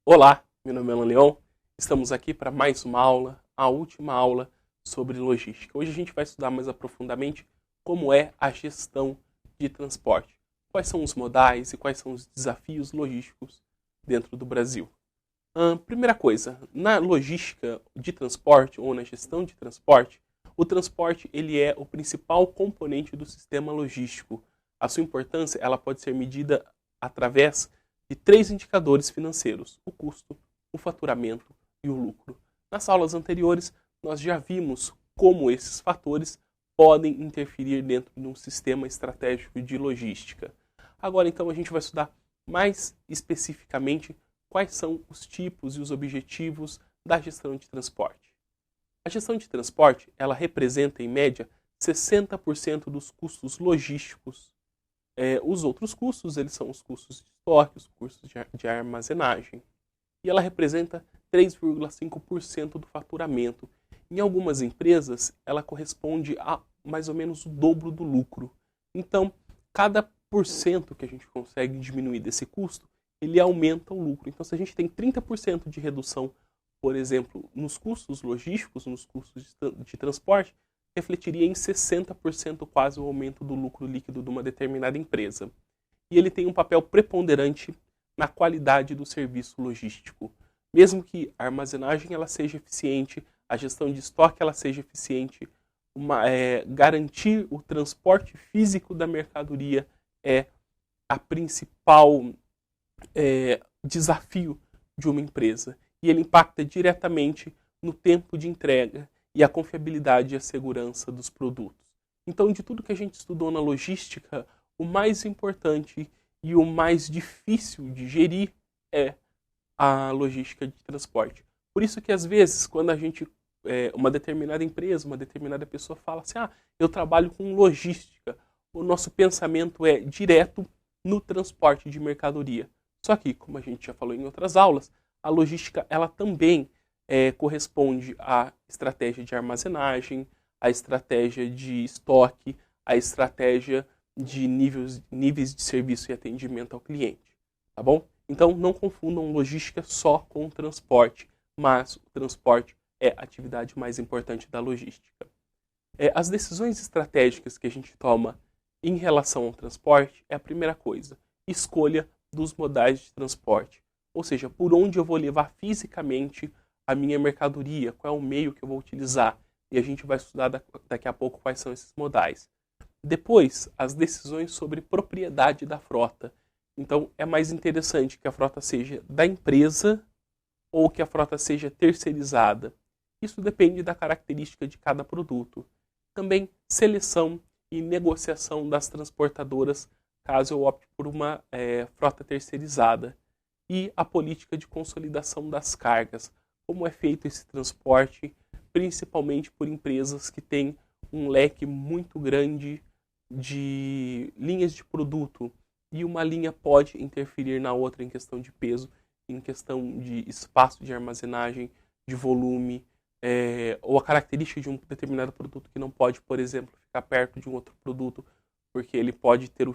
Olá, meu nome é Alan Leon. Estamos aqui para mais uma aula, a última aula sobre logística. Hoje a gente vai estudar mais aprofundadamente como é a gestão de transporte. Quais são os modais e quais são os desafios logísticos dentro do Brasil. Primeira coisa, na logística de transporte ou na gestão de transporte, o transporte ele é o principal componente do sistema logístico. A sua importância ela pode ser medida através de três indicadores financeiros: o custo, o faturamento e o lucro. Nas aulas anteriores, nós já vimos como esses fatores podem interferir dentro de um sistema estratégico de logística. Agora, então, a gente vai estudar mais especificamente quais são os tipos e os objetivos da gestão de transporte. A gestão de transporte, ela representa, em média, 60% dos custos logísticos. Os outros custos, eles são os custos de estoque, os custos de armazenagem. E ela representa 3,5% do faturamento. Em algumas empresas, ela corresponde a mais ou menos o dobro do lucro. Então, cada porcento que a gente consegue diminuir desse custo, ele aumenta o lucro. Então, se a gente tem 30% de redução, por exemplo, nos custos logísticos, nos custos de transporte, refletiria em 60% quase o aumento do lucro líquido de uma determinada empresa. E ele tem um papel preponderante na qualidade do serviço logístico. Mesmo que a armazenagem ela seja eficiente, a gestão de estoque ela seja eficiente, garantir o transporte físico da mercadoria é a principal desafio de uma empresa. E ele impacta diretamente no tempo de entrega e a confiabilidade e a segurança dos produtos. Então, de tudo que a gente estudou na logística, o mais importante e o mais difícil de gerir é a logística de transporte. Por isso que, às vezes, quando a gente, uma determinada empresa, uma determinada pessoa fala assim, eu trabalho com logística, o nosso pensamento é direto no transporte de mercadoria. Só que, como a gente já falou em outras aulas, a logística ela também corresponde à estratégia de armazenagem, à estratégia de estoque, à estratégia de níveis de serviço e atendimento ao cliente. Tá bom? Então, não confundam logística só com transporte, mas o transporte é a atividade mais importante da logística. As decisões estratégicas que a gente toma em relação ao transporte é a primeira coisa: escolha dos modais de transporte. Ou seja, por onde eu vou levar fisicamente a minha mercadoria, qual é o meio que eu vou utilizar. E a gente vai estudar daqui a pouco quais são esses modais. Depois, as decisões sobre propriedade da frota. Então, é mais interessante que a frota seja da empresa ou que a frota seja terceirizada. Isso depende da característica de cada produto. Também seleção e negociação das transportadoras, caso eu opte por uma frota terceirizada. E a política de consolidação das cargas. Como é feito esse transporte, principalmente por empresas que têm um leque muito grande de linhas de produto. E uma linha pode interferir na outra em questão de peso, em questão de espaço de armazenagem, de volume, ou a característica de um determinado produto que não pode, por exemplo, ficar perto de um outro produto, porque ele pode ter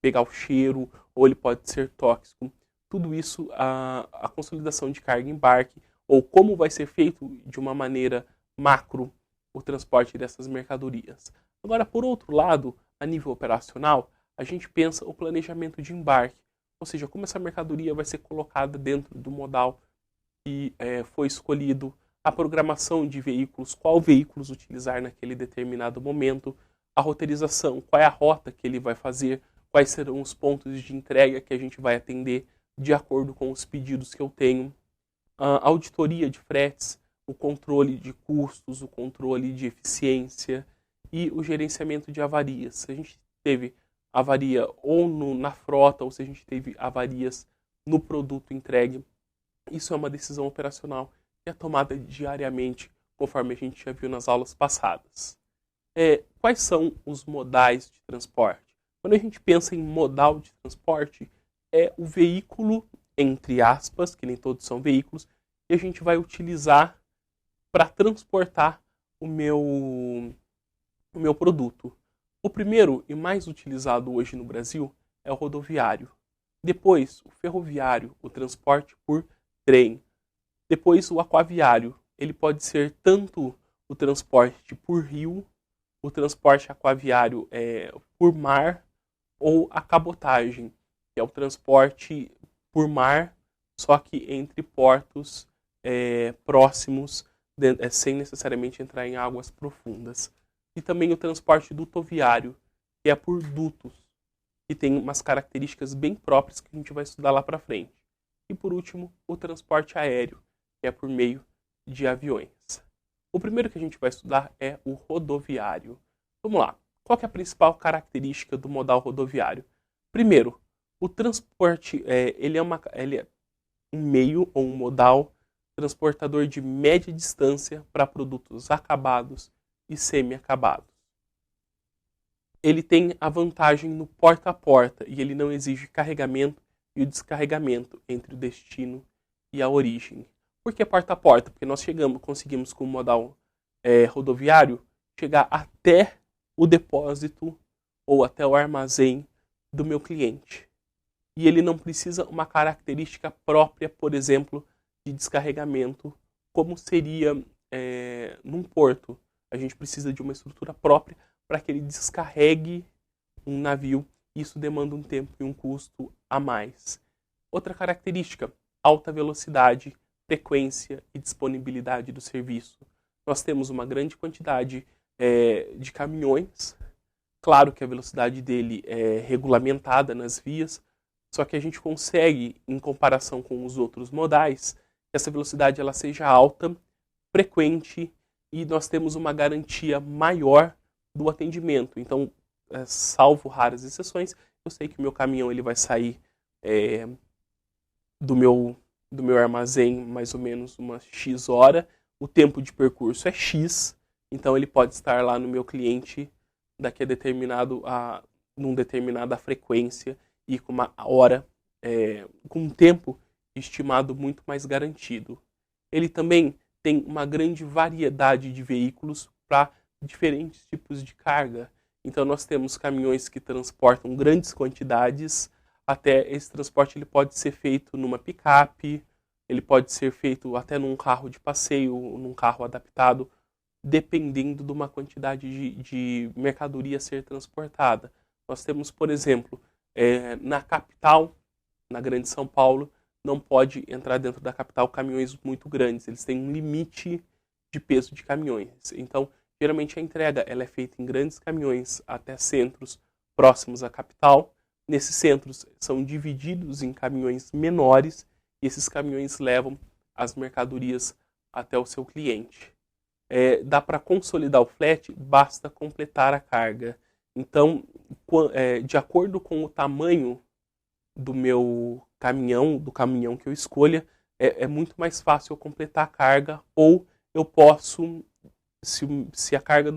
pegar o cheiro, ou ele pode ser tóxico. Tudo isso, a consolidação de carga e embarque, ou como vai ser feito de uma maneira macro o transporte dessas mercadorias. Agora, por outro lado, a nível operacional, a gente pensa o planejamento de embarque, ou seja, como essa mercadoria vai ser colocada dentro do modal que foi escolhido, a programação de veículos, qual veículos utilizar naquele determinado momento, a roteirização, qual é a rota que ele vai fazer, quais serão os pontos de entrega que a gente vai atender de acordo com os pedidos que eu tenho, a auditoria de fretes, o controle de custos, o controle de eficiência e o gerenciamento de avarias. Se a gente teve avaria ou na frota, ou se a gente teve avarias no produto entregue, isso é uma decisão operacional que é tomada diariamente, conforme a gente já viu nas aulas passadas. Quais são os modais de transporte? Quando a gente pensa em modal de transporte, é o veículo, entre aspas, que nem todos são veículos, que a gente vai utilizar para transportar o meu produto. O primeiro e mais utilizado hoje no Brasil é o rodoviário. Depois, o ferroviário, o transporte por trem. Depois, o aquaviário. Ele pode ser tanto o transporte por rio, o transporte aquaviário por mar, ou a cabotagem, que é o transporte por mar, só que entre portos próximos, sem necessariamente entrar em águas profundas. E também o transporte dutoviário, que é por dutos, que tem umas características bem próprias que a gente vai estudar lá para frente. E por último, o transporte aéreo, que é por meio de aviões. O primeiro que a gente vai estudar é o rodoviário. Vamos lá. Qual que é a principal característica do modal rodoviário? Primeiro, o transporte ele é um meio ou um modal transportador de média distância para produtos acabados e semi-acabados. Ele tem a vantagem no porta a porta e ele não exige carregamento e o descarregamento entre o destino e a origem. Por que porta a porta? Porque nós conseguimos com o modal rodoviário chegar até o depósito ou até o armazém do meu cliente. E ele não precisa uma característica própria, por exemplo, de descarregamento, como seria num porto. A gente precisa de uma estrutura própria para que ele descarregue um navio. Isso demanda um tempo e um custo a mais. Outra característica, alta velocidade, frequência e disponibilidade do serviço. Nós temos uma grande quantidade de caminhões. Claro que a velocidade dele é regulamentada nas vias, só que a gente consegue, em comparação com os outros modais, que essa velocidade ela seja alta, frequente e nós temos uma garantia maior do atendimento. Então, salvo raras exceções, eu sei que o meu caminhão ele vai sair do meu armazém mais ou menos uma X hora, o tempo de percurso é X, então ele pode estar lá no meu cliente daqui a numa determinada frequência e com uma hora, com um tempo estimado muito mais garantido. Ele também tem uma grande variedade de veículos para diferentes tipos de carga. Então nós temos caminhões que transportam grandes quantidades, até esse transporte ele pode ser feito numa picape, ele pode ser feito até num carro de passeio, num carro adaptado, dependendo de uma quantidade de mercadoria a ser transportada. Nós temos, por exemplo, na capital, na Grande São Paulo, não pode entrar dentro da capital caminhões muito grandes. Eles têm um limite de peso de caminhões. Então, geralmente a entrega ela é feita em grandes caminhões até centros próximos à capital. Nesses centros são divididos em caminhões menores e esses caminhões levam as mercadorias até o seu cliente. Dá para consolidar o frete, basta completar a carga. Então, de acordo com o tamanho do meu caminhão, do caminhão que eu escolha, é muito mais fácil eu completar a carga, ou eu posso, se a carga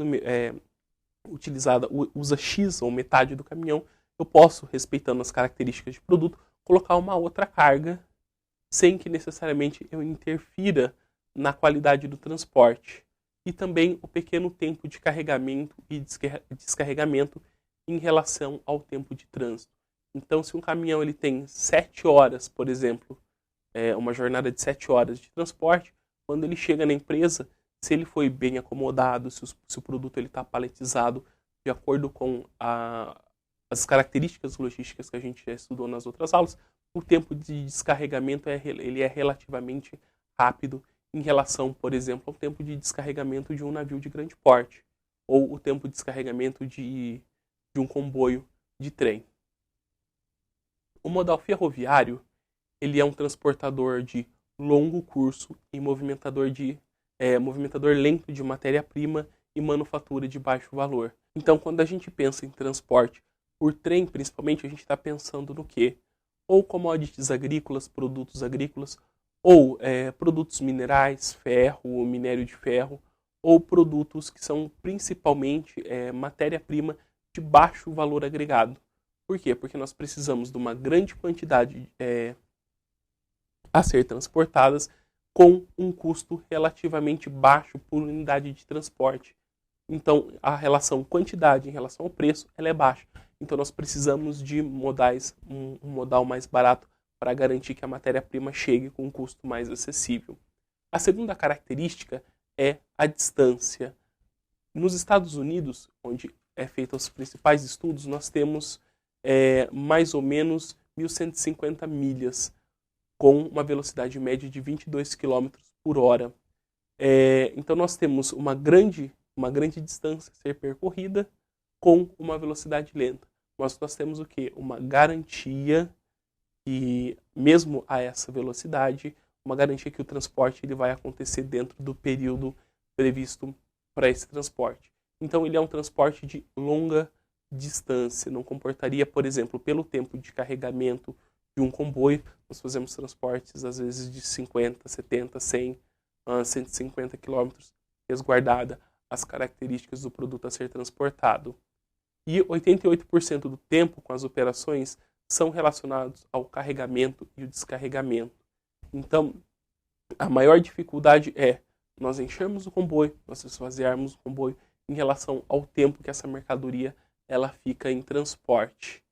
utilizada usa X ou metade do caminhão, eu posso, respeitando as características de produto, colocar uma outra carga sem que necessariamente eu interfira na qualidade do transporte. E também o pequeno tempo de carregamento e descarregamento em relação ao tempo de trânsito. Então, se um caminhão ele tem 7 horas, por exemplo, uma jornada de 7 horas de transporte, quando ele chega na empresa, se ele foi bem acomodado, se o produto está paletizado de acordo com as características logísticas que a gente já estudou nas outras aulas, o tempo de descarregamento ele é relativamente rápido em relação, por exemplo, ao tempo de descarregamento de um navio de grande porte, ou o tempo de descarregamento de um comboio de trem. O modal ferroviário ele é um transportador de longo curso e movimentador lento de matéria-prima e manufatura de baixo valor. Então, quando a gente pensa em transporte por trem, principalmente, a gente está pensando no quê? Ou commodities agrícolas, produtos agrícolas, ou produtos minerais, ferro, minério de ferro, ou produtos que são principalmente matéria-prima de baixo valor agregado. Por quê? Porque nós precisamos de uma grande quantidade a ser transportadas com um custo relativamente baixo por unidade de transporte. Então, a relação quantidade em relação ao preço ela é baixa. então nós precisamos de modais, um modal mais barato para garantir que a matéria-prima chegue com um custo mais acessível. A segunda característica é a distância. Nos Estados Unidos, onde é feito os principais estudos, nós temos mais ou menos 1.150 milhas, com uma velocidade média de 22 km por hora. Então nós temos uma grande distância a ser percorrida com uma velocidade lenta. Mas nós temos o quê? Uma garantia que, mesmo a essa velocidade, uma garantia que o transporte ele vai acontecer dentro do período previsto para esse transporte. Então ele é um transporte de longa distância, não comportaria, por exemplo, pelo tempo de carregamento de um comboio, nós fazemos transportes às vezes de 50, 70, 100, 150 quilômetros, resguardada as características do produto a ser transportado. E 88% do tempo com as operações são relacionados ao carregamento e o descarregamento. Então, a maior dificuldade é nós enchermos o comboio, nós esvaziarmos o comboio em relação ao tempo que essa mercadoria ela fica em transporte.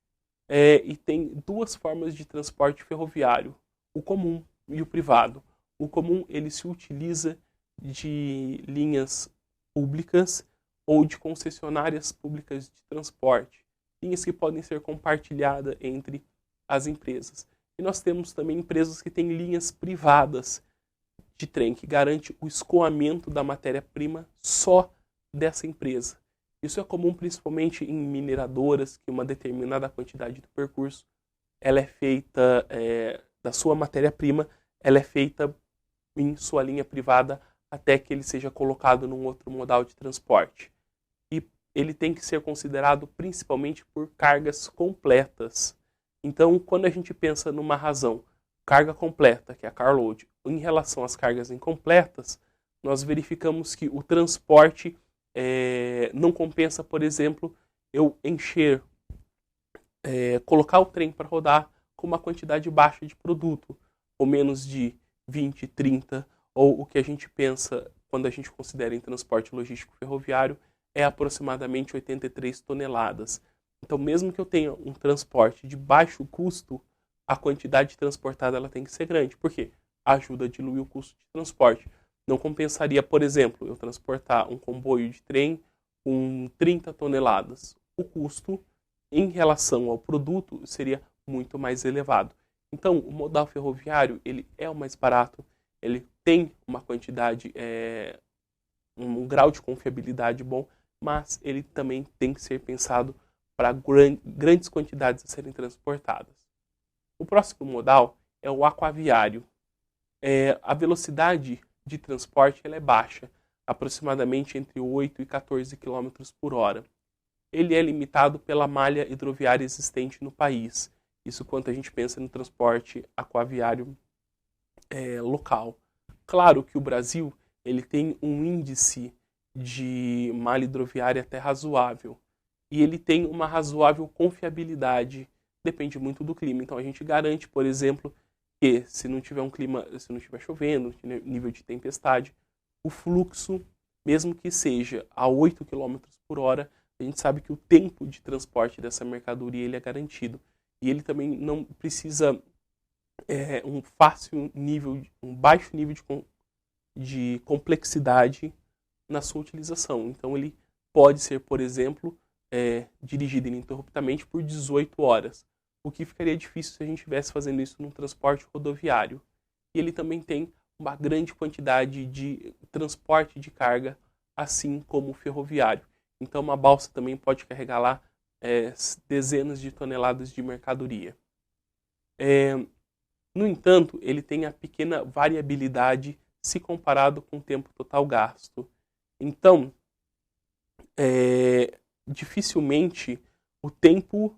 E tem duas formas de transporte ferroviário, o comum e o privado. O comum ele se utiliza de linhas públicas ou de concessionárias públicas de transporte, linhas que podem ser compartilhadas entre as empresas. E nós temos também empresas que têm linhas privadas de trem, que garante o escoamento da matéria-prima só dessa empresa. Isso é comum principalmente em mineradoras, que uma determinada quantidade do percurso ela é feita, da sua matéria-prima, ela é feita em sua linha privada até que ele seja colocado num outro modal de transporte. E ele tem que ser considerado principalmente por cargas completas. Então, quando a gente pensa numa razão, carga completa, que é a carload, em relação às cargas incompletas, nós verificamos que o transporte não compensa, por exemplo, eu encher, colocar o trem para rodar com uma quantidade baixa de produto, ou menos de 20, 30, ou o que a gente pensa quando a gente considera em transporte logístico ferroviário é aproximadamente 83 toneladas. Então, mesmo que eu tenha um transporte de baixo custo, a quantidade transportada ela tem que ser grande. Por quê? Ajuda a diluir o custo de transporte. Não compensaria, por exemplo, eu transportar um comboio de trem com 30 toneladas. O custo, em relação ao produto, seria muito mais elevado. Então, o modal ferroviário ele é o mais barato, ele tem uma quantidade, um grau de confiabilidade bom, mas ele também tem que ser pensado para grandes quantidades a serem transportadas. O próximo modal é o aquaviário. A velocidade de transporte ela é baixa, aproximadamente entre 8 e 14 km por hora. Ele é limitado pela malha hidroviária existente no país. Isso quando a gente pensa no transporte aquaviário local. Claro que o Brasil ele tem um índice de malha hidroviária até razoável. E ele tem uma razoável confiabilidade, depende muito do clima. Então a gente garante, por exemplo, que se não tiver se não estiver chovendo, nível de tempestade, o fluxo, mesmo que seja a 8 km por hora, a gente sabe que o tempo de transporte dessa mercadoria ele é garantido. E ele também não precisa um baixo nível de complexidade na sua utilização. Então ele pode ser, por exemplo, dirigido ininterruptamente por 18 horas, o que ficaria difícil se a gente estivesse fazendo isso num transporte rodoviário. E ele também tem uma grande quantidade de transporte de carga, assim como o ferroviário. Então uma balsa também pode carregar lá dezenas de toneladas de mercadoria. No entanto, ele tem a pequena variabilidade se comparado com o tempo total gasto. Então, dificilmente o tempo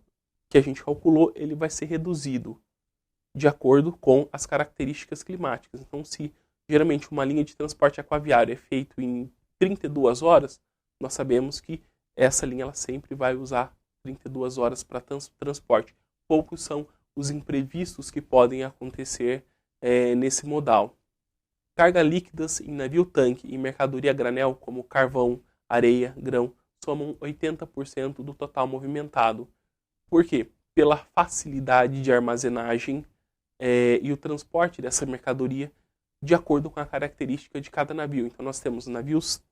que a gente calculou ele vai ser reduzido de acordo com as características climáticas. Então, se geralmente uma linha de transporte aquaviário é feita em 32 horas, nós sabemos que essa linha ela sempre vai usar 32 horas para transporte. Poucos são os imprevistos que podem acontecer nesse modal. Carga líquidas em navio-tanque e mercadoria granel, como carvão, areia, grão, somam 80% do total movimentado. Por quê? Pela facilidade de armazenagem e o transporte dessa mercadoria de acordo com a característica de cada navio. Então nós temos navios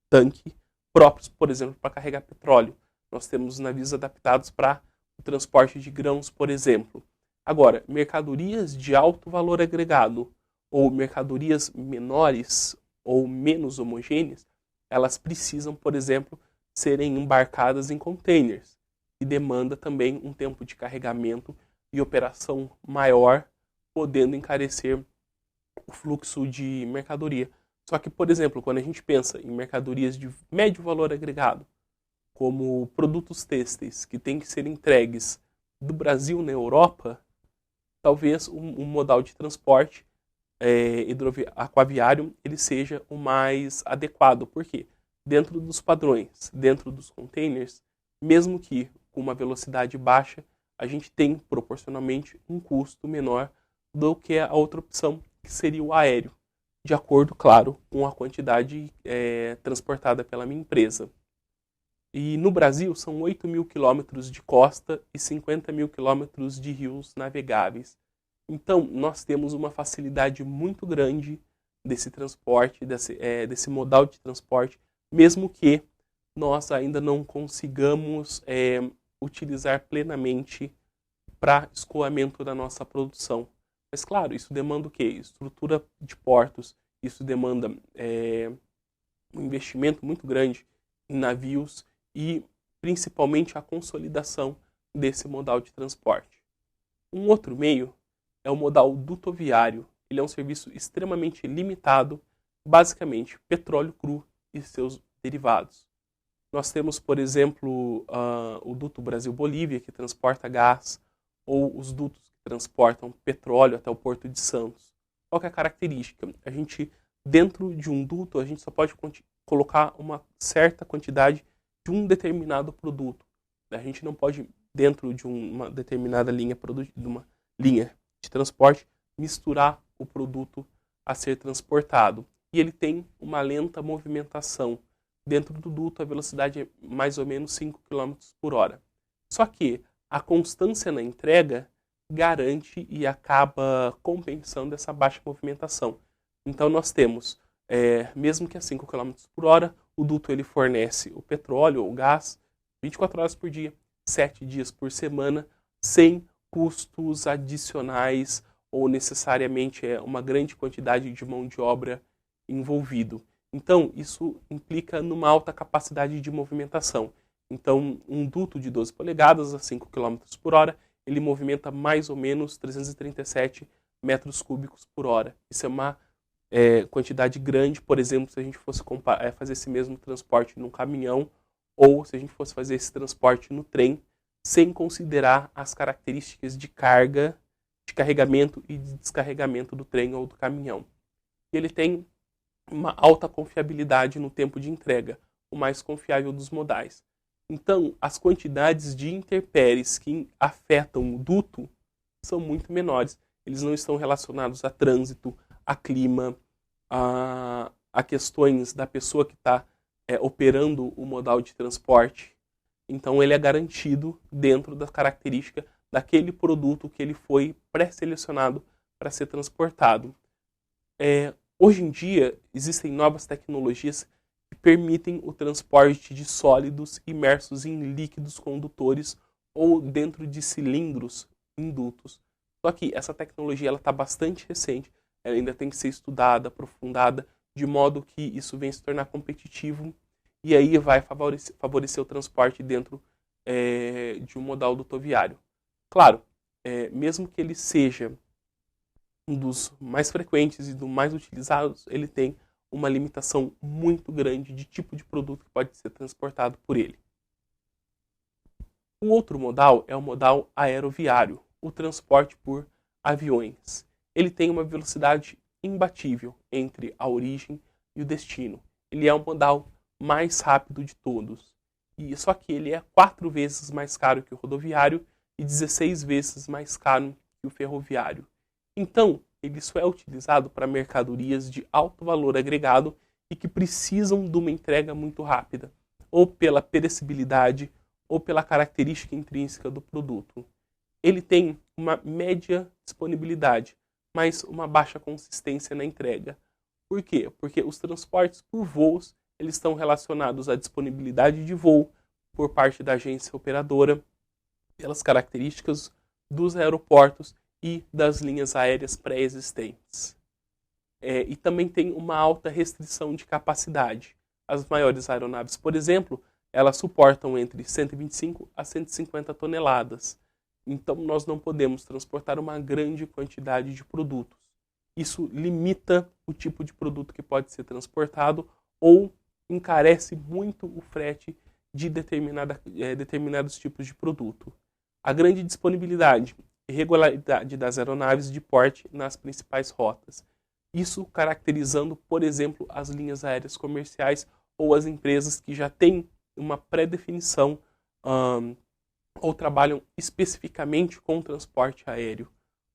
tanque próprios, por exemplo, para carregar petróleo. Nós temos navios adaptados para o transporte de grãos, por exemplo. Agora, mercadorias de alto valor agregado ou mercadorias menores ou menos homogêneas, elas precisam, por exemplo, serem embarcadas em containers, e demanda também um tempo de carregamento e operação maior, podendo encarecer o fluxo de mercadoria. Só que, por exemplo, quando a gente pensa em mercadorias de médio valor agregado, como produtos têxteis que têm que ser entregues do Brasil na Europa, talvez um modal de transporte aquaviário ele seja o mais adequado. Por quê? Dentro dos padrões, dentro dos containers, mesmo que com uma velocidade baixa, a gente tem proporcionalmente um custo menor do que a outra opção, que seria o aéreo, de acordo, claro, com a quantidade transportada pela minha empresa. E no Brasil são 8 mil quilômetros de costa e 50 mil quilômetros de rios navegáveis. Então, nós temos uma facilidade muito grande desse transporte, desse modal de transporte, mesmo que nós ainda não consigamos utilizar plenamente para escoamento da nossa produção. Mas, claro, isso demanda o quê? Estrutura de portos, isso demanda um investimento muito grande em navios e, principalmente, a consolidação desse modal de transporte. Um outro meio é o modal dutoviário. Ele é um serviço extremamente limitado, basicamente petróleo cru e seus derivados. Nós temos, por exemplo, o duto Brasil-Bolívia, que transporta gás, ou os dutos que transportam petróleo até o Porto de Santos. Qual que é a característica? A gente, dentro de um duto, a gente só pode colocar uma certa quantidade de um determinado produto. A gente não pode, dentro de uma determinada linha de transporte, misturar o produto a ser transportado. E ele tem uma lenta movimentação. Dentro do duto, a velocidade é mais ou menos 5 km por hora. Só que a constância na entrega garante e acaba compensando essa baixa movimentação. Então nós temos, mesmo que a 5 km por hora, o duto ele fornece o petróleo ou o gás 24 horas por dia, 7 dias por semana, sem custos adicionais ou necessariamente uma grande quantidade de mão de obra envolvido. Então, isso implica numa alta capacidade de movimentação. Então, um duto de 12 polegadas a 5 km por hora, ele movimenta mais ou menos 337 metros cúbicos por hora. Isso é uma quantidade grande. Por exemplo, se a gente fosse fazer esse mesmo transporte num caminhão, ou se a gente fosse fazer esse transporte no trem, sem considerar as características de carga, de carregamento e de descarregamento do trem ou do caminhão. E ele tem uma alta confiabilidade no tempo de entrega, o mais confiável dos modais. Então, as quantidades de intempéries que afetam o duto são muito menores. Eles não estão relacionados a trânsito, a clima, a questões da pessoa que está operando o modal de transporte. Então, ele é garantido dentro da característica daquele produto que ele foi pré-selecionado para ser transportado. Hoje em dia, existem novas tecnologias que permitem o transporte de sólidos imersos em líquidos condutores ou dentro de cilindros indutos. Só que essa tecnologia está bastante recente, ela ainda tem que ser estudada, aprofundada, de modo que isso venha se tornar competitivo e aí vai favorecer o transporte dentro de um modal dutoviário. Claro, mesmo que ele seja um dos mais frequentes e dos mais utilizados, ele tem uma limitação muito grande de tipo de produto que pode ser transportado por ele. O outro modal é o modal aeroviário, o transporte por aviões. Ele tem uma velocidade imbatível entre a origem e o destino. Ele é o modal mais rápido de todos. E só que ele é 4 vezes mais caro que o rodoviário e 16 vezes mais caro que o ferroviário. Então, ele só é utilizado para mercadorias de alto valor agregado e que precisam de uma entrega muito rápida, ou pela perecibilidade, ou pela característica intrínseca do produto? Ele tem uma média disponibilidade, mas uma baixa consistência na entrega. Por quê? Porque os transportes por voos eles estão relacionados à disponibilidade de voo por parte da agência operadora, pelas características dos aeroportos e das linhas aéreas pré-existentes. E também tem uma alta restrição de capacidade. As maiores aeronaves, por exemplo, elas suportam entre 125 a 150 toneladas. Então, nós não podemos transportar uma grande quantidade de produtos. Isso limita o tipo de produto que pode ser transportado ou encarece muito o frete de determinados tipos de produto. A grande disponibilidade e regularidade das aeronaves de porte nas principais rotas. Isso caracterizando, por exemplo, as linhas aéreas comerciais ou as empresas que já têm uma pré-definição ou trabalham especificamente com transporte aéreo.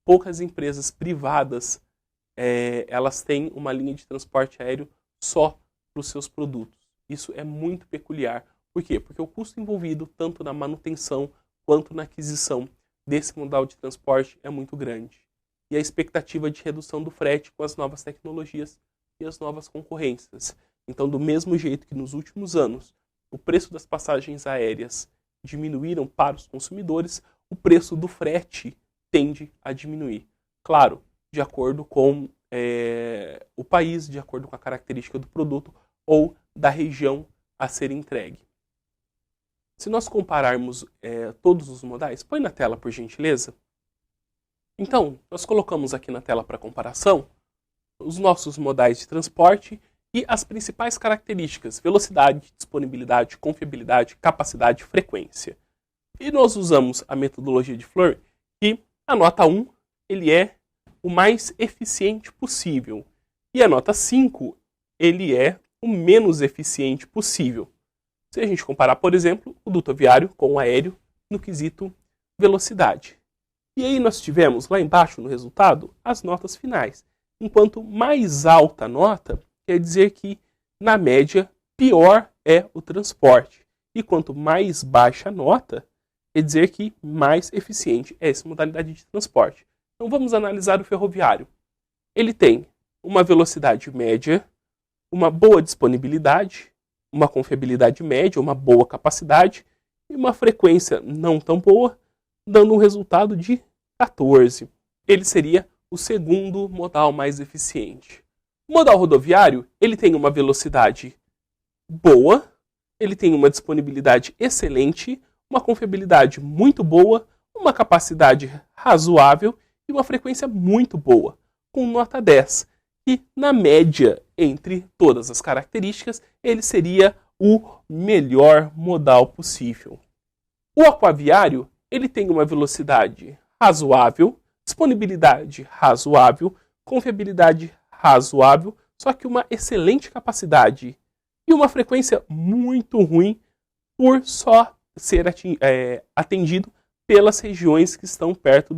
Poucas empresas privadas elas têm uma linha de transporte aéreo só para os seus produtos. Isso é muito peculiar. Por quê? Porque o custo envolvido tanto na manutenção quanto na aquisição desse modal de transporte é muito grande. E a expectativa de redução do frete com as novas tecnologias e as novas concorrências. Então, do mesmo jeito que nos últimos anos o preço das passagens aéreas diminuíram para os consumidores, o preço do frete tende a diminuir. Claro, de acordo com o país, de acordo com a característica do produto ou da região a ser entregue. Se nós compararmos todos os modais, põe na tela, por gentileza. Então, nós colocamos aqui na tela para comparação os nossos modais de transporte e as principais características: velocidade, disponibilidade, confiabilidade, capacidade e frequência. E nós usamos a metodologia de Fleury, que a nota 1 ele é o mais eficiente possível. E a nota 5 ele é o menos eficiente possível. Se a gente comparar, por exemplo, o duto aviário com o aéreo no quesito velocidade. E aí nós tivemos lá embaixo no resultado as notas finais. Enquanto mais alta a nota, quer dizer que, na média, pior é o transporte. E quanto mais baixa a nota, quer dizer que mais eficiente é essa modalidade de transporte. Então vamos analisar o ferroviário. Ele tem uma velocidade média, uma boa disponibilidade, uma confiabilidade média, uma boa capacidade e uma frequência não tão boa, dando um resultado de 14. Ele seria o segundo modal mais eficiente. O modal rodoviário, ele tem uma velocidade boa, ele tem uma disponibilidade excelente, uma confiabilidade muito boa, uma capacidade razoável e uma frequência muito boa, com nota 10. E, na média, entre todas as características, ele seria o melhor modal possível. O aquaviário, ele tem uma velocidade razoável, disponibilidade razoável, confiabilidade razoável, só que uma excelente capacidade e uma frequência muito ruim por só ser atendido pelas regiões que estão perto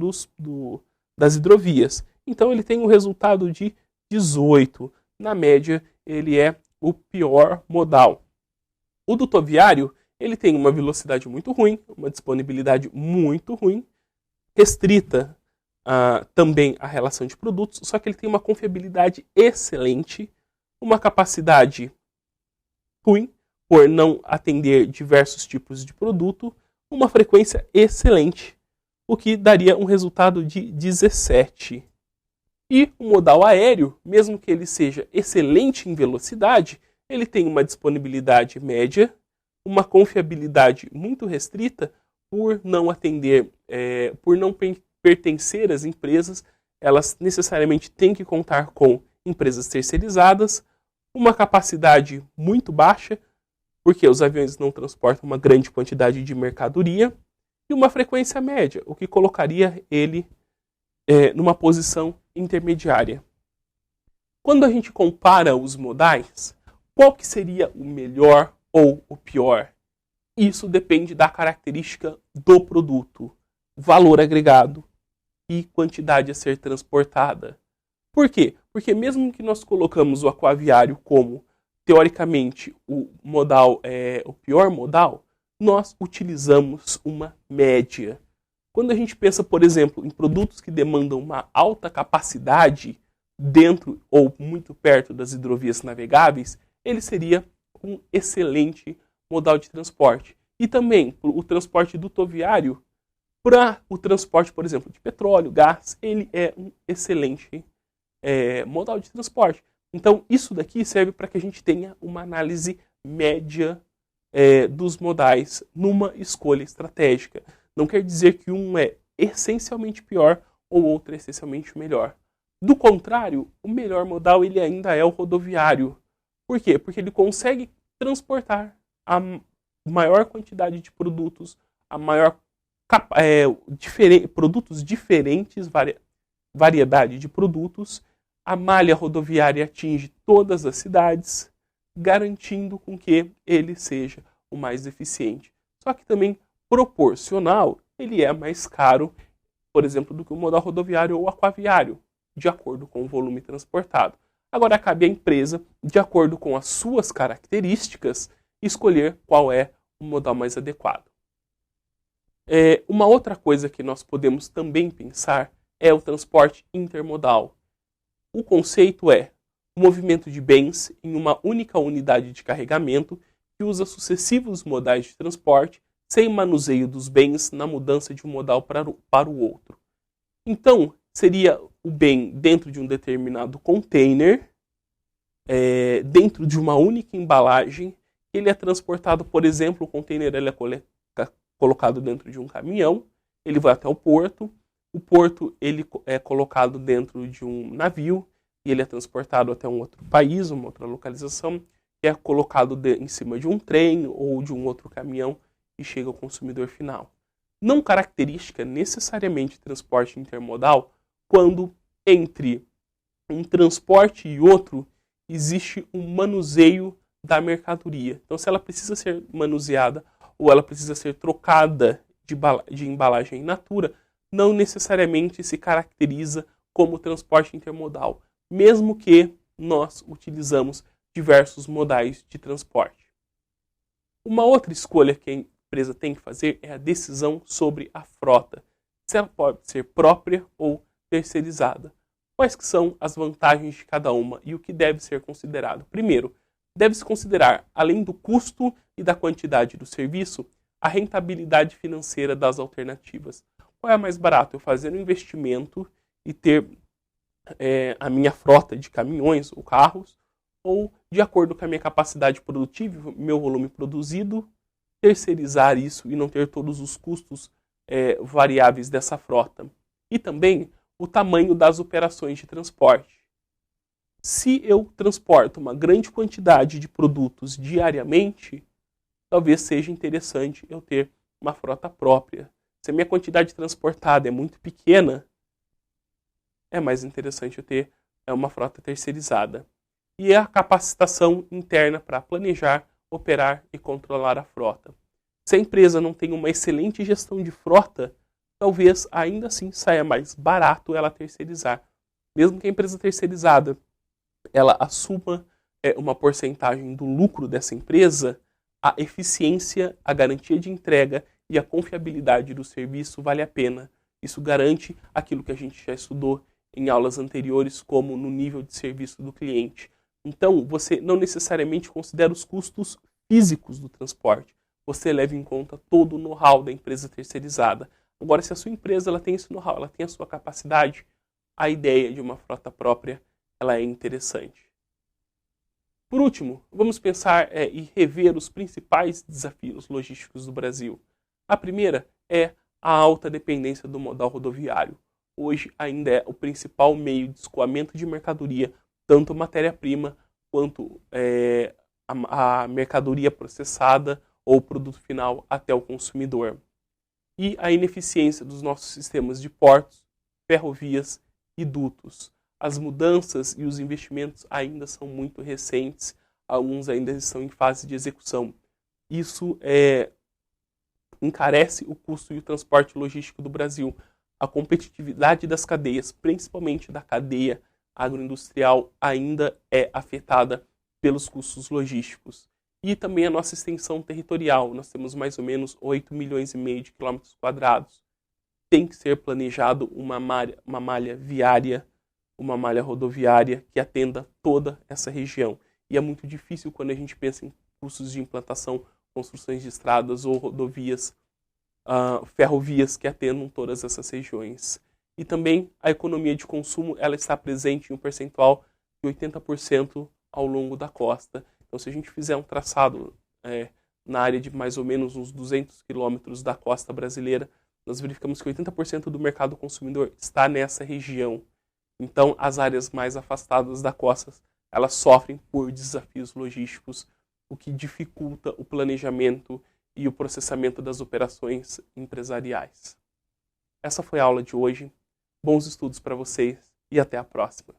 das hidrovias. Então ele tem um resultado de 18. Na média, ele é o pior modal. O dutoviário, ele tem uma velocidade muito ruim, uma disponibilidade muito ruim, restrita também a relação de produtos, só que ele tem uma confiabilidade excelente, uma capacidade ruim, por não atender diversos tipos de produto, uma frequência excelente, o que daria um resultado de 17. E o modal aéreo, mesmo que ele seja excelente em velocidade, ele tem uma disponibilidade média, uma confiabilidade muito restrita, por não atender, por não pertencer às empresas, elas necessariamente têm que contar com empresas terceirizadas, uma capacidade muito baixa, porque os aviões não transportam uma grande quantidade de mercadoria, e uma frequência média, o que colocaria ele numa posição intermediária. Quando a gente compara os modais, qual que seria o melhor ou o pior? Isso depende da característica do produto, valor agregado e quantidade a ser transportada. Por quê? Porque mesmo que nós colocamos o aquaviário como, teoricamente, o pior modal, nós utilizamos uma média. Quando a gente pensa, por exemplo, em produtos que demandam uma alta capacidade dentro ou muito perto das hidrovias navegáveis, ele seria um excelente modal de transporte. E também o transporte dutoviário, para o transporte, por exemplo, de petróleo, gás, ele é um excelente modal de transporte. Então, isso daqui serve para que a gente tenha uma análise média dos modais numa escolha estratégica. Não quer dizer que um é essencialmente pior ou outro é essencialmente melhor. Do contrário, o melhor modal ele ainda é o rodoviário. Por quê? Porque ele consegue transportar a maior quantidade de produtos, a maior produtos diferentes, variedade de produtos. A malha rodoviária atinge todas as cidades, garantindo com que ele seja o mais eficiente. Só que também proporcional, ele é mais caro, por exemplo, do que o modal rodoviário ou aquaviário, de acordo com o volume transportado. Agora cabe à empresa, de acordo com as suas características, escolher qual é o modal mais adequado. Uma outra coisa que nós podemos também pensar é o transporte intermodal. O conceito é o movimento de bens em uma única unidade de carregamento que usa sucessivos modais de transporte sem manuseio dos bens na mudança de um modal para o outro. Então, seria o bem dentro de um determinado container, dentro de uma única embalagem. Ele é transportado, por exemplo, o container ele é colocado dentro de um caminhão, ele vai até o porto ele é colocado dentro de um navio e ele é transportado até um outro país, uma outra localização, que é colocado em cima de um trem ou de um outro caminhão e chega ao consumidor final. Não característica necessariamente transporte intermodal quando entre um transporte e outro existe um manuseio da mercadoria. Então, se ela precisa ser manuseada ou ela precisa ser trocada de embalagem in natura, não necessariamente se caracteriza como transporte intermodal, mesmo que nós utilizamos diversos modais de transporte. Uma outra escolha que a empresa tem que fazer é a decisão sobre a frota, se ela pode ser própria ou terceirizada. Quais que são as vantagens de cada uma e o que deve ser considerado? Primeiro, deve-se considerar, além do custo e da quantidade do serviço, a rentabilidade financeira das alternativas. Qual é mais barato? Eu fazer um investimento e ter a minha frota de caminhões ou carros, ou, de acordo com a minha capacidade produtiva, meu volume produzido, terceirizar isso e não ter todos os custos variáveis dessa frota. E também o tamanho das operações de transporte. Se eu transporto uma grande quantidade de produtos diariamente, talvez seja interessante eu ter uma frota própria. Se a minha quantidade transportada é muito pequena, é mais interessante eu ter uma frota terceirizada. E a capacitação interna para planejar, operar e controlar a frota. Se a empresa não tem uma excelente gestão de frota, talvez ainda assim saia mais barato ela terceirizar. Mesmo que a empresa terceirizada ela assuma uma porcentagem do lucro dessa empresa, a eficiência, a garantia de entrega e a confiabilidade do serviço vale a pena. Isso garante aquilo que a gente já estudou em aulas anteriores, como no nível de serviço do cliente. Então, você não necessariamente considera os custos físicos do transporte. Você leva em conta todo o know-how da empresa terceirizada. Agora, se a sua empresa ela tem esse know-how, ela tem a sua capacidade, a ideia de uma frota própria ela é interessante. Por último, vamos pensar e rever os principais desafios logísticos do Brasil. A primeira é a alta dependência do modal rodoviário. Hoje ainda é o principal meio de escoamento de mercadoria, tanto matéria-prima quanto a mercadoria processada ou produto final até o consumidor. E a ineficiência dos nossos sistemas de portos, ferrovias e dutos. As mudanças e os investimentos ainda são muito recentes, alguns ainda estão em fase de execução. Isso encarece o custo e o transporte logístico do Brasil. A competitividade das cadeias, principalmente da cadeia agroindustrial, ainda é afetada pelos custos logísticos. E também a nossa extensão territorial. Nós temos mais ou menos 8 milhões e meio de quilômetros quadrados. Tem que ser planejado uma malha viária, uma malha rodoviária que atenda toda essa região. E é muito difícil quando a gente pensa em custos de implantação, construções de estradas ou rodovias, ferrovias que atendam todas essas regiões. E também a economia de consumo, ela está presente em um percentual de 80% ao longo da costa. Então, se a gente fizer um traçado na área de mais ou menos uns 200 quilômetros da costa brasileira, nós verificamos que 80% do mercado consumidor está nessa região. Então, as áreas mais afastadas da costa, elas sofrem por desafios logísticos, o que dificulta o planejamento e o processamento das operações empresariais. Essa foi a aula de hoje. Bons estudos para vocês e até a próxima.